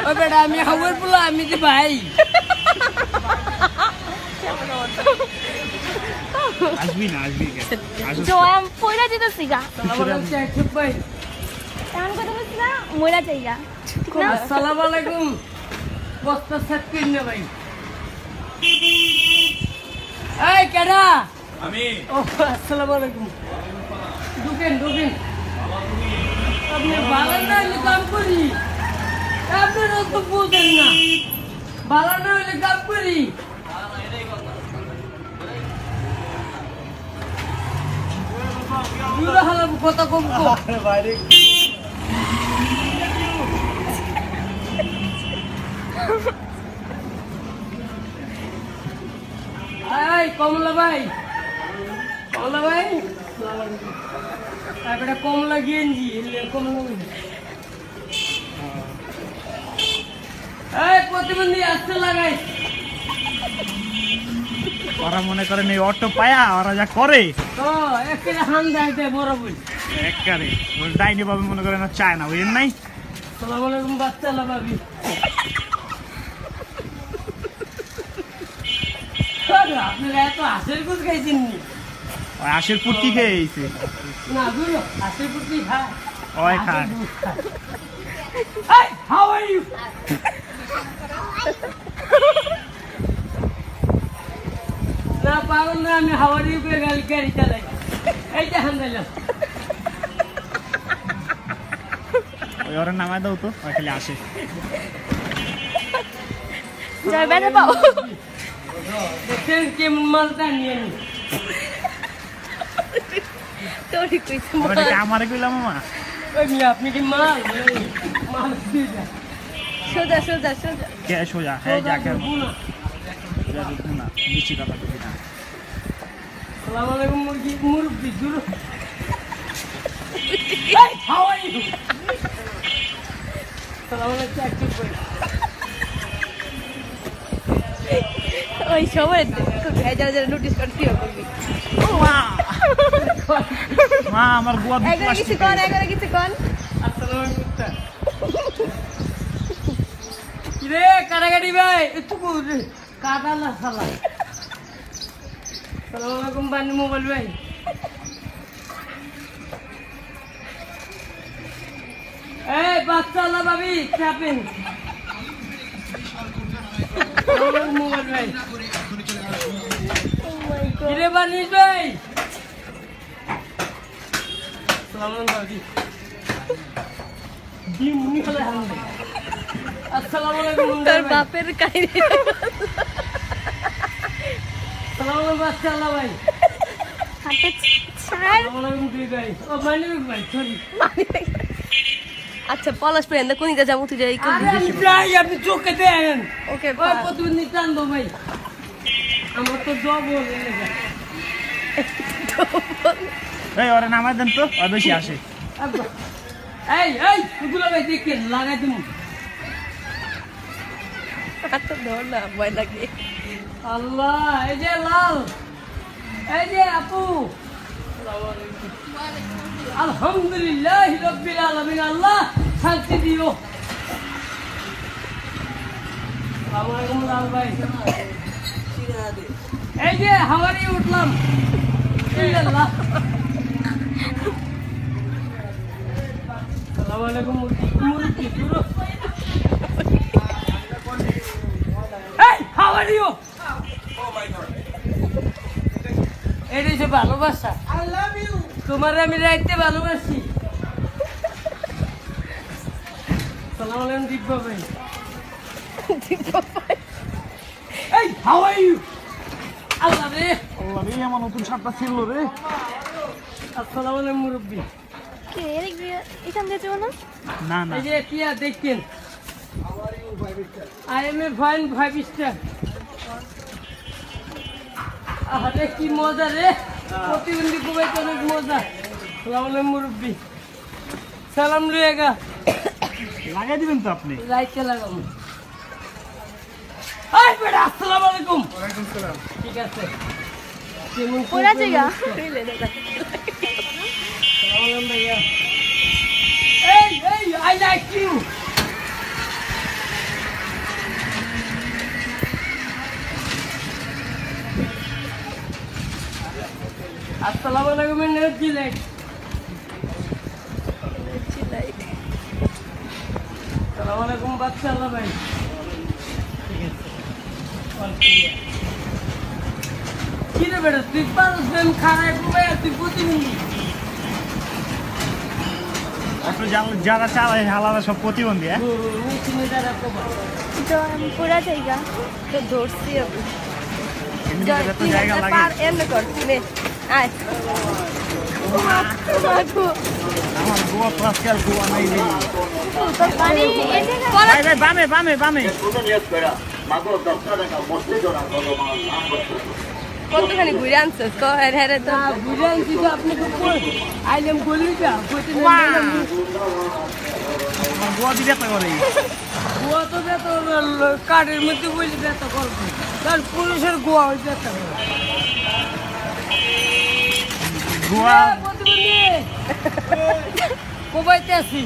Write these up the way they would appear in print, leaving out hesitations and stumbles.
ও বেটা আমি হাওয়ার পোলা আমি যে ভাই আসবি না আসবি জয়াম পয়লা যেতেছি গা ভাই এমন কথা বলছি না ময়লা চাইগা ঠিক না আসসালামু আলাইকুম বস্তা সেট করে নে ভাই এই কেডা আমি ও আসসালামু আলাইকুম ঢুকেন আপনি ভালো না হলে কাম করি আপনারা তো বুঝেন না ভালো না হলে কাম করি দূরে হালাম কথা কম বাইরে এই কমলা ভাই একটা কমলা গেঞ্জি কমলা এই প্রতিবন্ধী আসতে লাগাই ওরা মনে করেন এই অটো পায়া ওরা যা করে তো একটা হান দেয় বড় বই একবারে ওই ডাইনি বাবু মনে করেন আর চায় না বুঝেন নাই সালাম আলাইকুম বাচ্চা লাগাবি আপনারা এত হাসের কুচ খাইছেন নি ওই আশের পুটকি খেয়ে গেছে না দূর হাসের কুচি খায় ওই খায় Hey, how are you? না পাগল না আমি হাওয়ার ইউকে গাড়ি চালাই এই যে হান্দাইলাম ওই ওরা নামায় দাও তো ওই খালি আসে জয় বেড়ে পাও দেখছেন কেমন মালটা নিয়ে নি তোরই কইছে ওটা কি আমারে কইলাম মামা ওই মিয়া আপনি কি মাল মাল দিয়ে যা সোজা কে সোজা হ্যাঁ যাকে বুনা না নিচে কথা কই না সালাম আলাইকুম মুরব্বি দূর Hey, how are you? সালাম আলাইকুম একটু কই ওই সময় যারা নোটিস করতে করবি মা আমার গোয়া একবার কিছু কন আসসালামু আলাইকুম কিরে কাটাকাটি ভাই একটু কাটা না সালা সালাম আলাইকুম বানি মোবাইল ভাই এই বাচ্চা আল্লাহ ভাবি চাপেন মোবাইল ভাই কিরে বানিস ভাই সালাম আলাইকুম ভাবি মুনি খেলা হামদে আসসালামু আলাইকুম তোর বাপের কাহিনী সালাম আলাইকুম বাচ্চা আল্লাহ ভাই হাতে ছাড় সালাম আলাইকুম তুই ভাই ও মানিক ভাই সরি আচ্ছা পলাশ পেন কোন দিকে যাবো তুই যাই আরে আমি যাই আপনি চোখে দেন ওকে ওই প্রতিদিন টান দো ভাই আমার তো জব হলে এই ওরা নামায় দেন তো আর বেশি আসে এই এগুলো ভাই দেখেন লাগাই দিন আচ্ছা ধর না ভয় লাগে আল্লাহ এই যে লাল এই যে আপু আলহামদুলিল্লাহ রাব্বিল আলামিন আল্লাহ শান্তি দিও আসসালামু আলাইকুম লাল ভাই এই যে হাওয়ারি উঠলাম আল্লাহ আসসালামু আলাইকুম মুরব্বি পুরো এই হাউ আর ইউ এটা যে ভালোবাসা আই লাভ ইউ তোমার আমি রাইতে ভালোবাসি আসসালামু আলাইকুম দিব্যা ভাই এই হাউ আর ইউ আল্লাহ রে আমার নতুন শার্টটা ছিল রে আসসালামু আলাইকুম মুরব্বি কে এখান দিয়ে যাবো না না না এই যে টিয়া দেখেন I M A fine 5 star আরে কি মজা রে প্রতিবন্ধী খুবই অনেক মজা সালাম আলাইকুম মুরব্বি সালাম লুয়েগা লাগাই দিবেন তো আপনি লাইটে লাগাবো এই বেটা আসসালামু আলাইকুম ওয়ালাইকুম সালাম ঠিক আছে কেমন ওরা জায়গা সালাম ভাইয়া এই আই লাইক ইউ সালাম আলাইকুম এনার্জি লাইট সালাম আলাইকুম বাচ্চা আল্লাহ ভাই কি রে বেটা তুই পারস প্রেম খারাপ ভাই তুই প্রতিবন্ধী আসলে যারা চালায় হালারা সব প্রতিবন্ধী হ্যাঁ চিনি দ্বারা কবা তো আমি পুরা জায়গা তো ধরছি এমনি তো জায়গা লাগে এমনি কর নে আয় আমার গোয়া তো আজকে আর গোয়া নাই রে পানি ভাই ভাই বামে বামে বামে কতখানি ঘুরে আনছিস তো হ্যাঁ তো বুঝে আনছি তো আপনি তো আইলাম বললি যা কইতে আমার গোয়া দিতে তো করে গোয়া তো যত কাঠের মধ্যে বলি ব্যথা করবে তার পুরুষের গোয়া হয়ে যেতে হবে গোয়া কোবাইতে আছি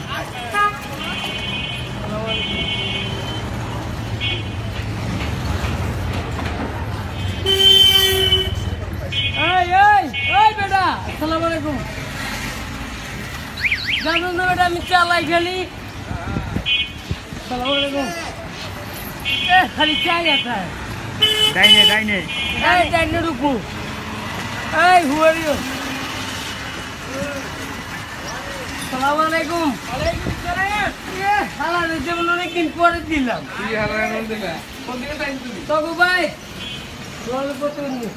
বেটা আসসালামু আলাইকুম জানো না বেটা আমি চালাই খালি আসসালামু আলাইকুম খালি চাই আছে ডাইনে ডাইনে ডাইনে রুকু এই হু আর ইউ আসসালামু আলাইকুম ওয়ালাইকুম আসসালাম হালা রে যেমন অনেকদিন পরে দিলাম কি হালা রে দিলা কোন দিকে টাইম তুমি তগু ভাই রোল প্রতিবন্ধী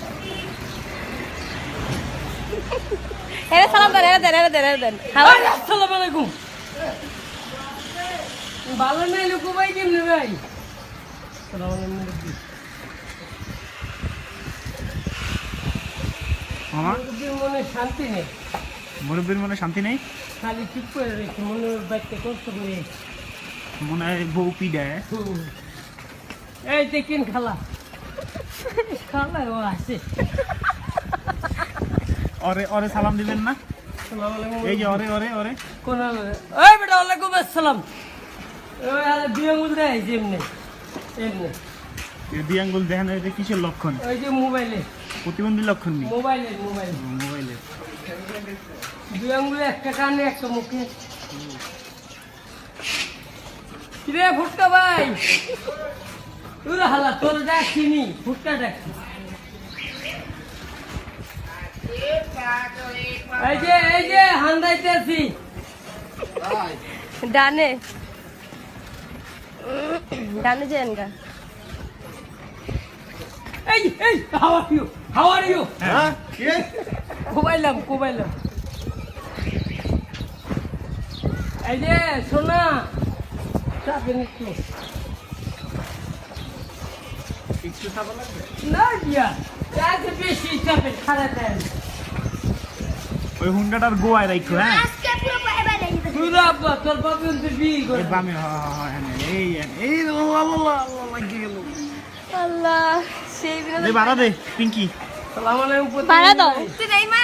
এরে সালাম দেন আসসালামু আলাইকুম ভালো নাই লুকু ভাই কেমনে ভাই আসসালামু আলাইকুম মামা মুরব্বীর মনে শান্তি নেই মুরব্বীর মনে শান্তি নেই খালি চুপ করে রেখে মনে বাচ্চা কষ্ট করে মনে হয় বউ পিডায় এই দেখেন খালা খালা ও আসে ওরে ওরে সালাম দিবেন না আসসালামু আলাইকুম এই যে ওরে ওরে ওরে কোন এই বেটা ওয়ালাইকুম আসসালাম ওই আরে বিয়ে মুদ্রা আছে এমনি এমনি এই দুই আঙ্গুল দেখেন এটা কিসের লক্ষণ ওই যে মোবাইলে প্রতিবন্ধী লক্ষণ নেই মোবাইলে মোবাইলে দুই আঙ্গুলে একটা কানে একটা মুখে কিরে ফুটকা ভাই তুই হালা তোর ডাকিনি ফুটকা ডাকি এই যে হান্দাইতে আছি ডানে যান গা এই হাউ আর ইউ হ্যাঁ কোবাইলাম এই যে সোনা চাপেন একটু খাবার লাগবে না দিয়া চাপে বেশি চাপে খারাপ দেন ওই হুন্ডাটার গোয়ায় রাখো হ্যাঁ তুই আব্বা তোর বাবা কিন্তু বিয়ে করে এই বামে এই এই আল্লাহ আল্লাহ লাগিয়ে গেল আল্লাহ সেই বিনোদন এই বাড়া দে পিঙ্কি সালাম আলাইকুম ভাড়া দাও তুই নাই মা